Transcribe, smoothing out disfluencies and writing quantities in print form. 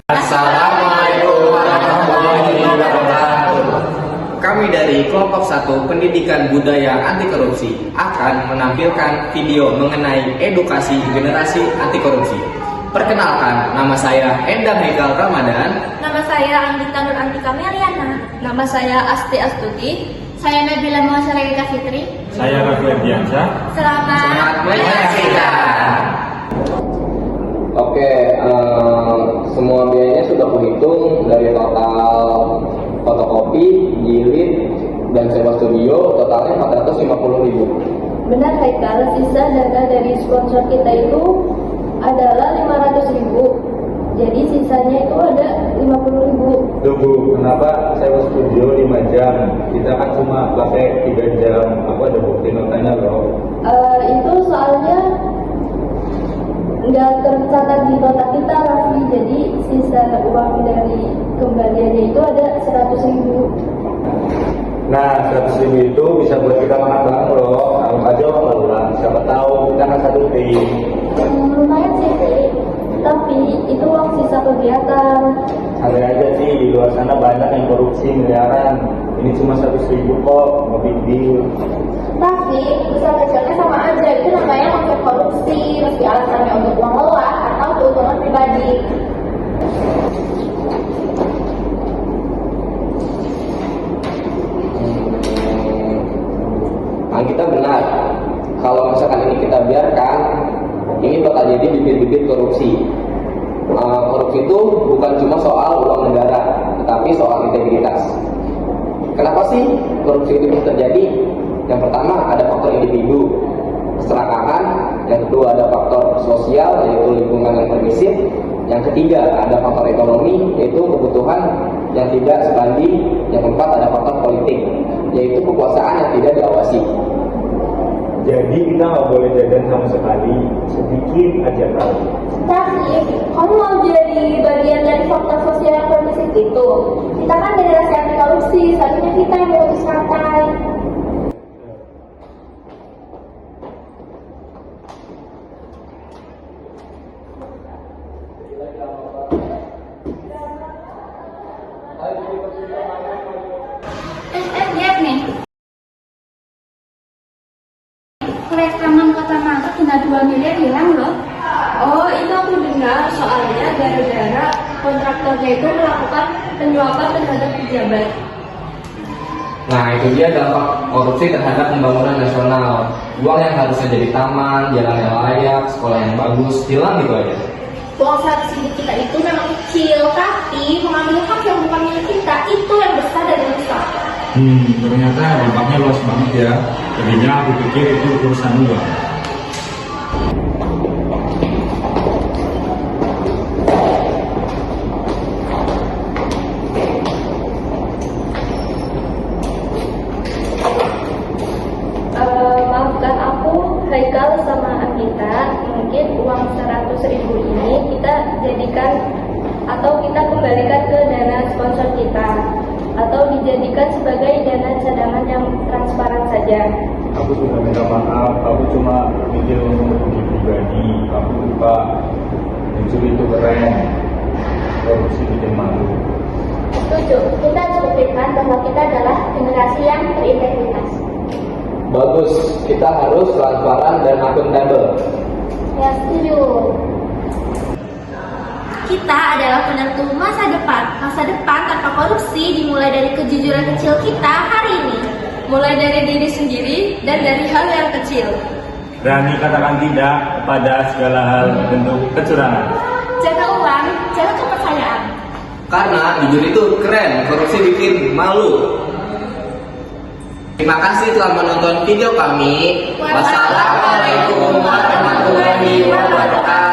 Assalamualaikum warahmatullahi wabarakatuh. Kami dari kelompok 1 Pendidikan Budaya Anti Korupsi akan menampilkan video mengenai edukasi generasi anti korupsi. Perkenalkan, nama saya Endang Haikal Ramadan. Nama saya Anggita Nur Antika Meliana. Nama saya Asti Astuti. Saya Nabila Muhasyarika Fitri. Saya Raffi Ardiansyah. Selamat menyaksikan. Oke, semua biayanya sudah kuhitung dari total fotokopi, jilid, dan sewa studio, totalnya 450.000. Benar Haikal, sisa dana dari sponsor kita itu adalah 500.000. Jadi sisanya itu ada 50.000. Tunggu, kenapa sewa studio 5 jam? Kita kan cuma pakai 3 jam. Aku ada bukti notanya loh. Itu soalnya nggak tercatat di nota kita, Raffi. Jadi sisa uang dari kembaliannya itu ada 100.000. Nah, 100.000 itu bisa buat kita makan bareng loh. Anggap aja uang pulang. Siapa tahu kita kan satu tim. Lumayan sih, Fi. Tapi itu uang sisa kegiatan. Ada aja sih, di luar sana banyak yang korupsi miliaran. Ini cuma 100.000 kok, no big deal. Tapi besar kecilnya sama aja. Itu namanya konsep korupsi. Meski alasannya untuk uang lelah atau keuntungan pribadi. Kita benar, kalau misalkan ini kita biarkan, ini bakal jadi bibit-bibit korupsi. Korupsi itu bukan cuma soal uang negara, tetapi soal integritas. Kenapa sih korupsi itu bisa terjadi? Yang pertama ada faktor individu, keserakahan. Yang kedua ada faktor sosial, yaitu lingkungan yang permisif. Yang ketiga ada faktor ekonomi, yaitu kebutuhan yang tidak sebanding. Yang keempat ada faktor politik, yaitu kekuasaan yang tidak diawasi. Jadi kita nggak boleh jajan sama sekali, sedikit aja tahu. Tapi kamu mau jadi bagian dari faktor sosial yang permisif itu? Kita kan generasi anti korupsi. Seharusnya kita yang memutus rantai. Lihat nih, rekaman Kota Mangga kena 2 miliar hilang loh. Oh, itu aku dengar, soalnya gara-gara kontraktornya itu melakukan penyuapan terhadap pejabat. Nah, itu dia dampak korupsi terhadap pembangunan nasional. Uang yang harusnya jadi taman, jalan yang layak, sekolah yang bagus, hilang gitu aja. Uang 100.000 kita itu memang kecil, tapi mengambil hak yang bukan milik kita itu yang besar dan besar. Ternyata dampaknya luas banget ya. Tadinya aku pikir itu urusan uang. Maafkan aku, Haikal sama Anggita. Mungkin uang 100.000 ini kita jadikan atau kita kembalikan ke dana sponsor kita, atau dijadikan sebagai dana cadangan yang transparan saja. Aku sudah minta maaf, aku cuma mikir untuk diri pribadi. Aku lupa mencuri itu keren, korupsi bikin malu. Setuju, kita harus buktikan bahwa kita adalah generasi yang berintegritas. Bagus, kita harus transparan dan akuntabel. Ya, setuju. Kita adalah penentu masa depan. Masa depan tanpa korupsi dimulai dari kejujuran kecil kita hari ini. Mulai dari diri sendiri dan dari hal yang kecil. Berani katakan tidak pada segala hal bentuk kecurangan. Jaga uang, jaga kepercayaan. Karena jujur itu keren, korupsi bikin malu. Terima kasih telah menonton video kami. Wassalamualaikum warahmatullahi wabarakatuh.